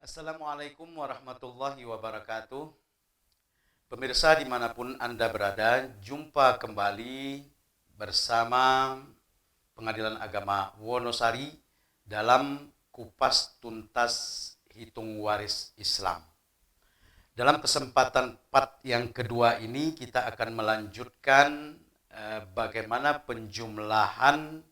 Assalamualaikum warahmatullahi wabarakatuh. Pemirsa dimanapun Anda berada, jumpa kembali bersama Pengadilan Agama Wonosari dalam Kupas Tuntas Hitung Waris Islam. Dalam kesempatan part yang kedua ini kita akan melanjutkan bagaimana penjumlahan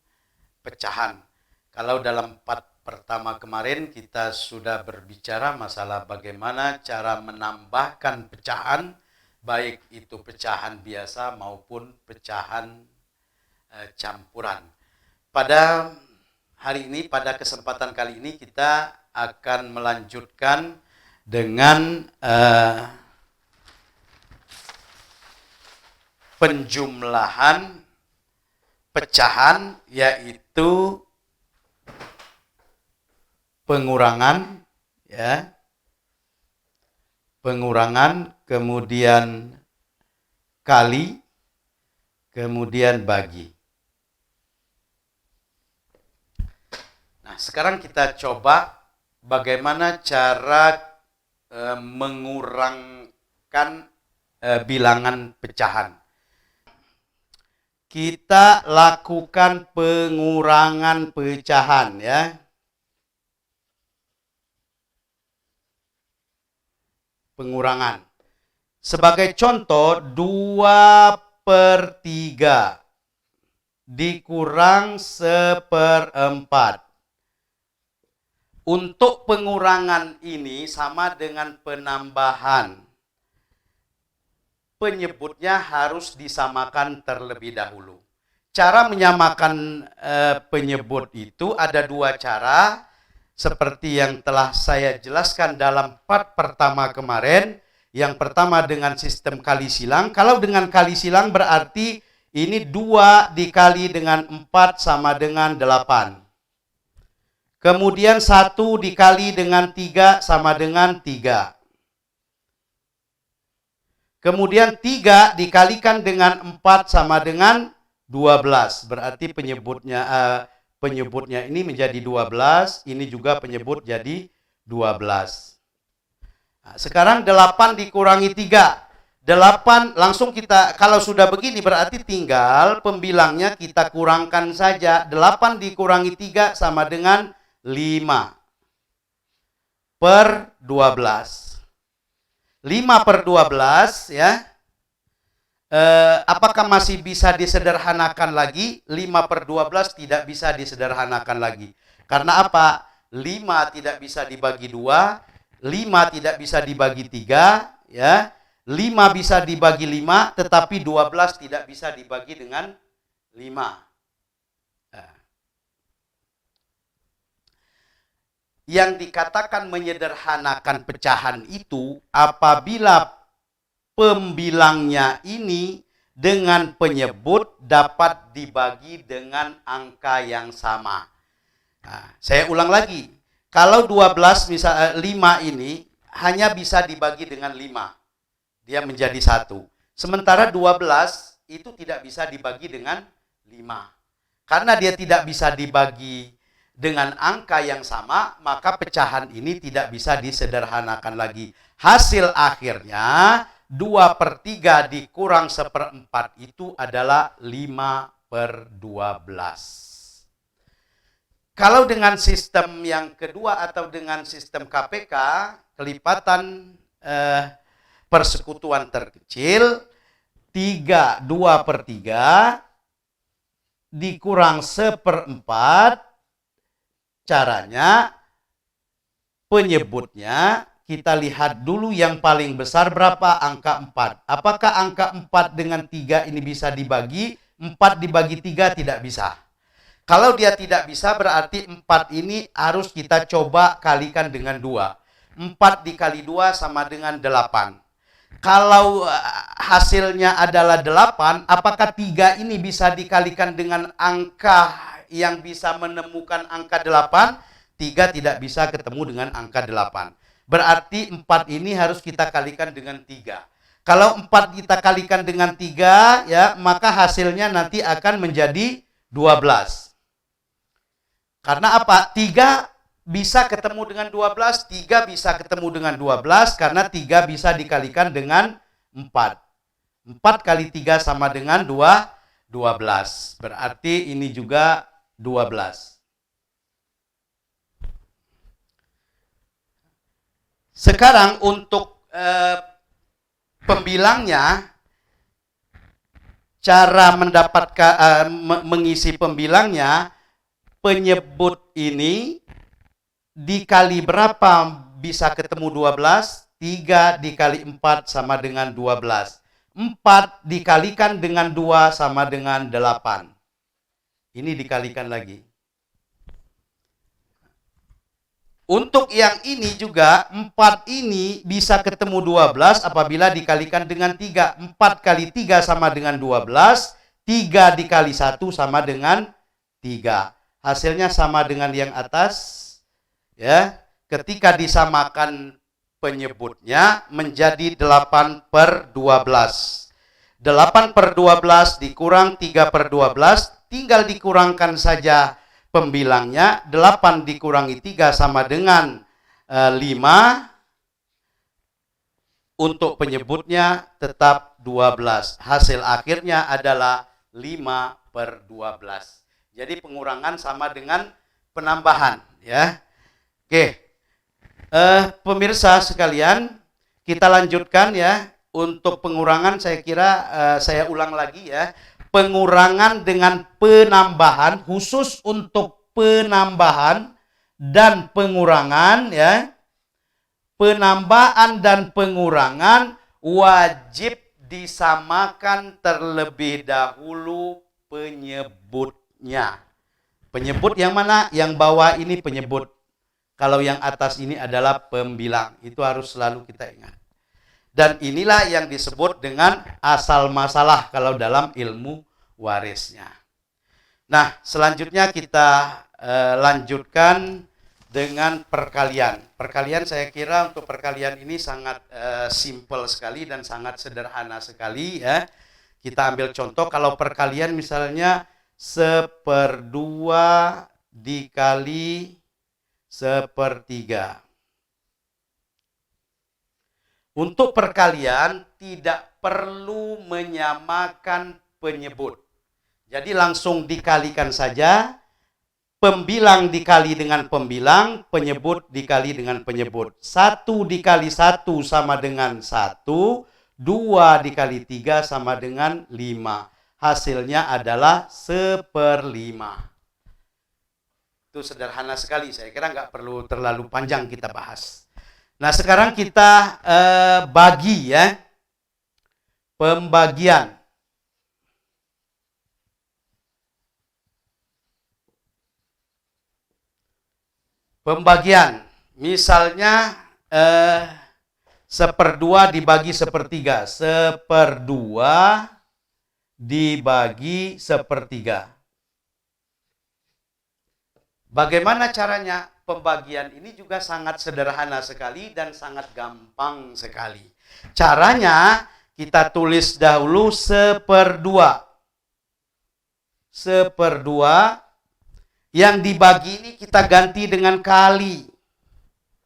pecahan. Kalau dalam part pertama kemarin kita sudah berbicara masalah bagaimana cara menambahkan pecahan, baik itu pecahan biasa maupun pecahan campuran. Pada hari ini, pada kesempatan kali ini kita akan melanjutkan dengan penjumlahan pecahan, yaitu pengurangan, pengurangan, kemudian kali, kemudian bagi. Nah, sekarang kita coba bagaimana cara mengurangkan bilangan pecahan. Kita lakukan pengurangan pecahan, ya. Pengurangan. Sebagai contoh, 2/3 dikurang 1/4. Untuk pengurangan ini sama dengan penambahan. Penyebutnya harus disamakan terlebih dahulu. Cara menyamakan penyebut itu ada dua cara. Seperti yang telah saya jelaskan dalam part pertama kemarin. Yang pertama dengan sistem kali silang. Kalau dengan kali silang berarti ini 2 dikali dengan 4 sama dengan 8. Kemudian 1 dikali dengan 3 sama dengan 3. Kemudian 3 dikalikan dengan 4 sama dengan 12. Berarti penyebutnya ini menjadi 12, ini juga penyebut jadi 12. Nah, sekarang 8 dikurangi 3. 8 langsung kita, kalau sudah begini berarti tinggal pembilangnya kita kurangkan saja. 8 dikurangi 3 sama dengan 5/12. 5/12, ya. Apakah masih bisa disederhanakan lagi? 5/12 tidak bisa disederhanakan lagi. Karena apa? 5 tidak bisa dibagi 2, 5 tidak bisa dibagi 3, ya. 5 bisa dibagi 5, tetapi 12 tidak bisa dibagi dengan 5. Yang dikatakan menyederhanakan pecahan itu apabila pembilangnya ini dengan penyebut dapat dibagi dengan angka yang sama. Nah, saya ulang lagi. Kalau 12 misal 5 ini hanya bisa dibagi dengan 5. Dia menjadi 1. Sementara 12 itu tidak bisa dibagi dengan 5. Karena dia tidak bisa dibagi dengan angka yang sama, maka pecahan ini tidak bisa disederhanakan lagi. Hasil akhirnya 2/3 dikurang 1/4 itu adalah 5/12. Kalau dengan sistem yang kedua atau dengan sistem KPK, kelipatan persekutuan terkecil, 2/3 dikurang 1/4, caranya penyebutnya kita lihat dulu yang paling besar berapa, angka 4. Apakah angka 4 dengan 3 ini bisa dibagi? 4 dibagi 3 tidak bisa. Kalau dia tidak bisa berarti 4 ini harus kita coba kalikan dengan 2. 4 dikali 2 sama dengan 8. Kalau hasilnya adalah 8, apakah 3 ini bisa dikalikan dengan angka yang bisa menemukan angka 8? 3 tidak bisa ketemu dengan angka 8. Berarti 4 ini harus kita kalikan dengan 3. Kalau 4 kita kalikan dengan 3, ya, maka hasilnya nanti akan menjadi 12. Karena apa? 3 bisa ketemu dengan 12, 3 bisa ketemu dengan 12, karena 3 bisa dikalikan dengan 4. 4 kali 3 sama dengan 12. Berarti ini juga 12. Sekarang untuk pembilangnya, cara mendapatkan mengisi pembilangnya, penyebut ini dikali berapa bisa ketemu 12? 3 dikali 4 sama dengan 12. 4 dikalikan dengan 2 sama dengan 8. Ini dikalikan lagi. Untuk yang ini juga, 4 ini bisa ketemu 12 apabila dikalikan dengan 3. 4 kali 3 sama dengan 12. 3 dikali 1 sama dengan 3. Hasilnya sama dengan yang atas. Ya, ketika disamakan penyebutnya menjadi 8/12. 8/12 dikurang 3/12, tinggal dikurangkan saja pembilangnya. 8 dikurangi 3 sama dengan 5. Untuk penyebutnya tetap 12. Hasil akhirnya adalah 5/12. Jadi pengurangan sama dengan penambahan, ya. Oke. Pemirsa sekalian, kita lanjutkan ya. Untuk pengurangan saya kira saya ulang lagi ya. Pengurangan dengan penambahan, khusus untuk penambahan dan pengurangan ya. Penambahan dan pengurangan wajib disamakan terlebih dahulu penyebutnya. Penyebut yang mana? Yang bawah ini penyebut. Kalau yang atas ini adalah pembilang. Itu harus selalu kita ingat. Dan inilah yang disebut dengan asal masalah kalau dalam ilmu warisnya. Nah, selanjutnya kita lanjutkan dengan perkalian. Perkalian saya kira untuk perkalian ini sangat simple sekali dan sangat sederhana sekali ya. Kita ambil contoh kalau perkalian misalnya 1/2 dikali 1/3. Untuk perkalian tidak perlu menyamakan penyebut. Jadi langsung dikalikan saja. Pembilang dikali dengan pembilang, penyebut dikali dengan penyebut. 1 dikali 1 sama dengan 1, 2 dikali 3 sama dengan 5. Hasilnya adalah 1/5. Itu sederhana sekali, saya kira nggak perlu terlalu panjang kita bahas. Nah, sekarang kita bagi ya. Pembagian. Pembagian. Misalnya 1/2 dibagi 1/3. 1/2 dibagi 1/3. Bagaimana caranya? Pembagian ini juga sangat sederhana sekali dan sangat gampang sekali. Caranya kita tulis dahulu 1/2. 1/2 yang dibagi ini kita ganti dengan kali.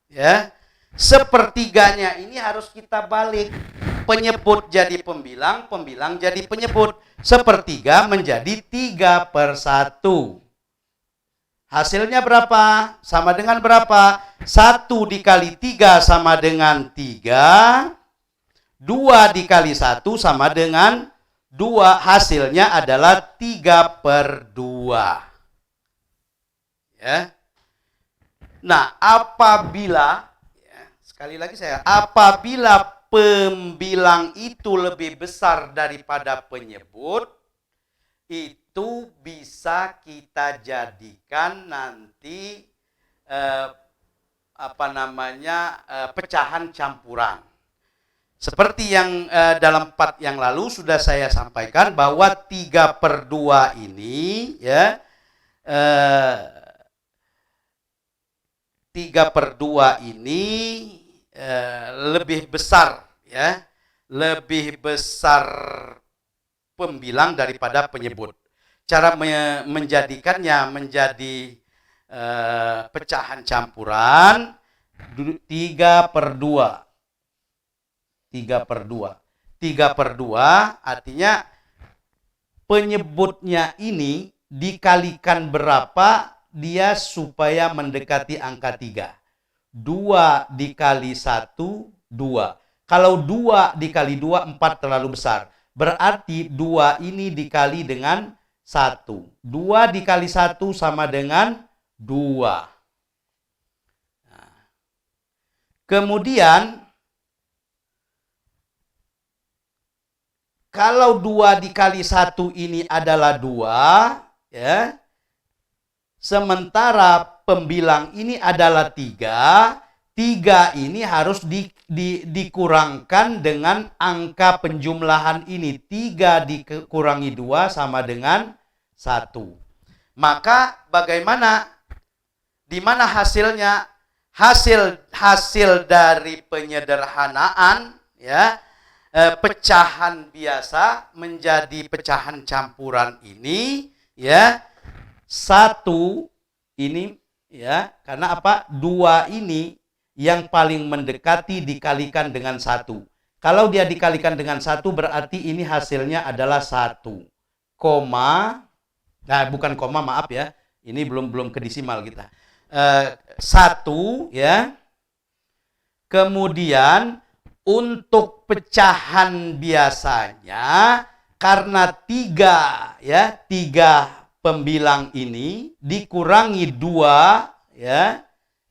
Ya. 1/3-nya ini harus kita balik. Penyebut jadi pembilang, pembilang jadi penyebut. 1/3 menjadi 3/1. Hasilnya berapa? Sama dengan berapa? 1 dikali 3 sama dengan 3. 2 dikali 1 sama dengan 2. Hasilnya adalah 3/2. Ya. Nah, apabila, ya, sekali lagi apabila pembilang itu lebih besar daripada penyebut, itu bisa kita jadikan nanti pecahan campuran. Seperti yang dalam part yang lalu sudah saya sampaikan bahwa 3/2 ini ya 3/2 ini lebih besar ya, lebih besar pembilang daripada penyebut. Cara menjadikannya menjadi pecahan campuran 3/2. 3/2. 3/2 artinya penyebutnya ini dikalikan berapa dia supaya mendekati angka 3. 2 dikali 1, 2. Kalau 2 dikali 2, 4 terlalu besar. Berarti 2 ini dikali dengan 1. 2 dikali 1 sama dengan 2. Nah. Kemudian kalau 2 dikali 1 ini adalah 2, ya. Sementara pembilang ini adalah 3, 3 ini harus dikurangkan dengan angka penjumlahan ini. 3 dikurangi 2 sama dengan 1. Maka bagaimana? Di mana hasilnya? Hasil dari penyederhanaan, ya, pecahan biasa menjadi pecahan campuran ini, ya, 1 ini, ya, karena apa? 2 ini yang paling mendekati dikalikan dengan 1. Kalau dia dikalikan dengan 1 berarti ini hasilnya adalah 1, bukan koma, maaf ya, ini belum ke desimal kita. 1, ya. Kemudian untuk pecahan biasanya karena 3, ya, 3 pembilang ini dikurangi 2, ya,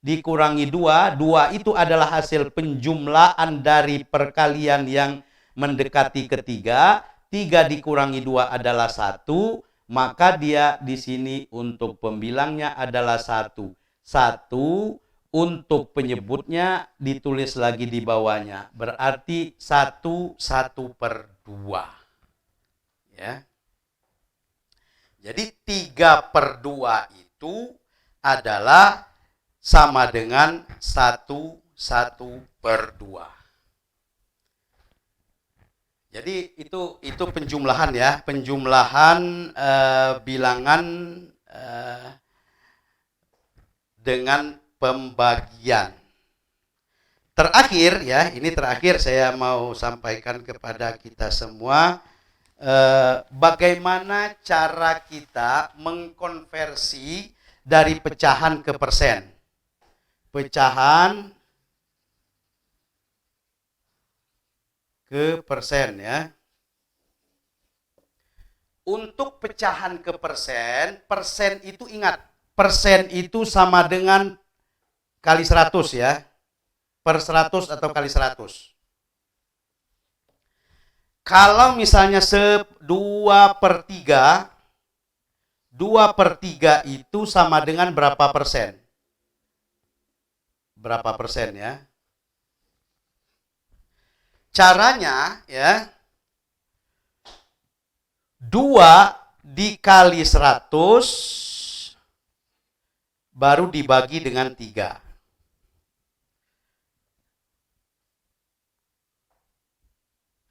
dikurangi 2, 2 itu adalah hasil penjumlahan dari perkalian yang mendekati ketiga. 3 dikurangi 2 adalah 1, maka dia di sini untuk pembilangnya adalah 1. 1 untuk penyebutnya ditulis lagi di bawahnya. Berarti 1/2. Ya. Jadi 3/2 itu adalah sama dengan 1/2. Jadi itu penjumlahan, ya, penjumlahan bilangan dengan pembagian. Terakhir, ya, ini terakhir saya mau sampaikan kepada kita semua, bagaimana cara kita mengkonversi dari pecahan ke persen. Pecahan ke persen, ya. Untuk pecahan ke persen, persen itu ingat, persen itu sama dengan kali 100, ya. Per 100 atau kali 100. Kalau misalnya 2/3, 2/3 itu sama dengan berapa persen? Berapa persen, ya? Caranya, ya, 2 dikali 100 baru dibagi dengan 3.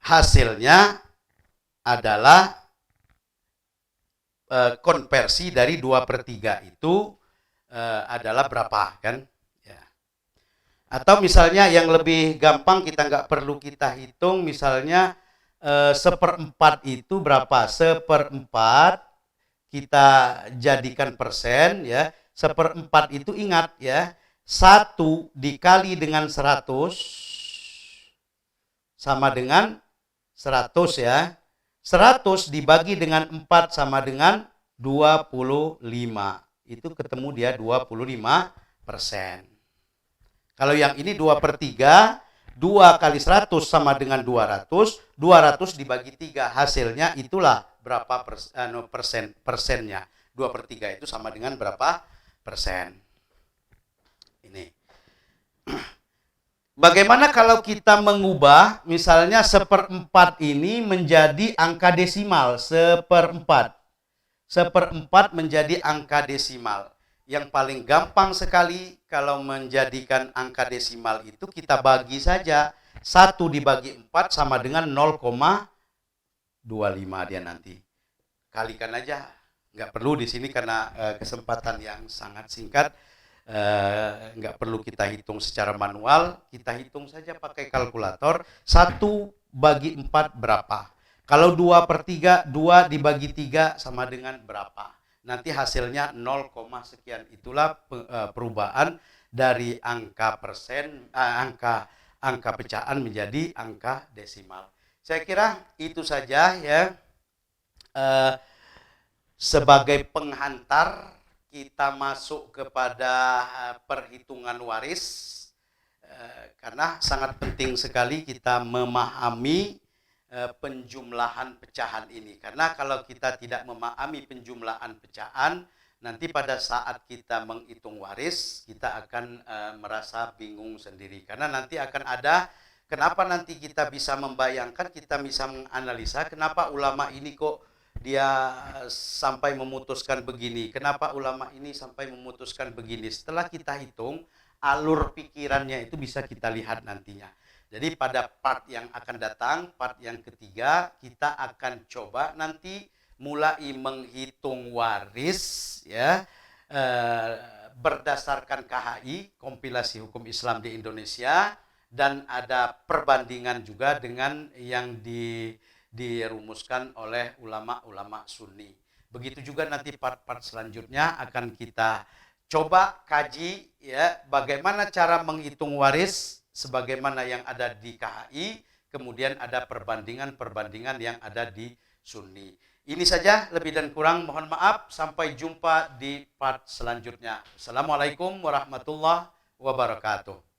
Hasilnya adalah konversi dari 2/3 itu adalah berapa, kan? Ya. Atau misalnya yang lebih gampang, kita nggak perlu kita hitung, misalnya 1/4 itu berapa? 1/4 kita jadikan persen, ya. 1/4 itu ingat, ya, 1 dikali dengan 100 sama dengan 100, ya. 100 dibagi dengan 4 sama dengan 25. Itu ketemu dia 25%. Kalau yang ini 2/3, 2 kali 100 sama dengan 200, 200 dibagi 3, hasilnya itulah berapa persennya. 2/3 itu sama dengan berapa persen. Ini. Bagaimana kalau kita mengubah misalnya 1/4 ini menjadi angka desimal, 1/4. 1/4 menjadi angka desimal. Yang paling gampang sekali kalau menjadikan angka desimal itu kita bagi saja. 1 dibagi 4 sama dengan 0,25 dia nanti. Kalikan aja nggak perlu di sini karena kesempatan yang sangat singkat. Nggak perlu kita hitung secara manual, kita hitung saja pakai kalkulator. 1/4 berapa? Kalau 2/3, 2 dibagi 3 sama dengan berapa? Nanti hasilnya 0, sekian. Itulah perubahan dari angka persen, angka pecahan menjadi angka desimal. Saya kira itu saja ya. Sebagai penghantar kita masuk kepada perhitungan waris, karena sangat penting sekali kita memahami penjumlahan pecahan ini. Karena kalau kita tidak memahami penjumlahan pecahan, nanti pada saat kita menghitung waris, kita akan merasa bingung sendiri. Karena nanti akan ada, kenapa nanti kita bisa membayangkan, kita bisa menganalisa, kenapa ulama ini kok dia sampai memutuskan begini, kenapa ulama ini sampai memutuskan begini. Setelah kita hitung, alur pikirannya itu bisa kita lihat nantinya. Jadi pada part yang akan datang, part yang ketiga, kita akan coba nanti mulai menghitung waris ya, berdasarkan KHI, Kompilasi Hukum Islam di Indonesia, dan ada perbandingan juga dengan yang dirumuskan oleh ulama-ulama Sunni. Begitu juga nanti part-part selanjutnya akan kita coba kaji ya, bagaimana cara menghitung waris sebagaimana yang ada di KHI, kemudian ada perbandingan-perbandingan yang ada di Sunni. Ini saja, lebih dan kurang mohon maaf. Sampai jumpa di part selanjutnya. Assalamualaikum warahmatullahi wabarakatuh.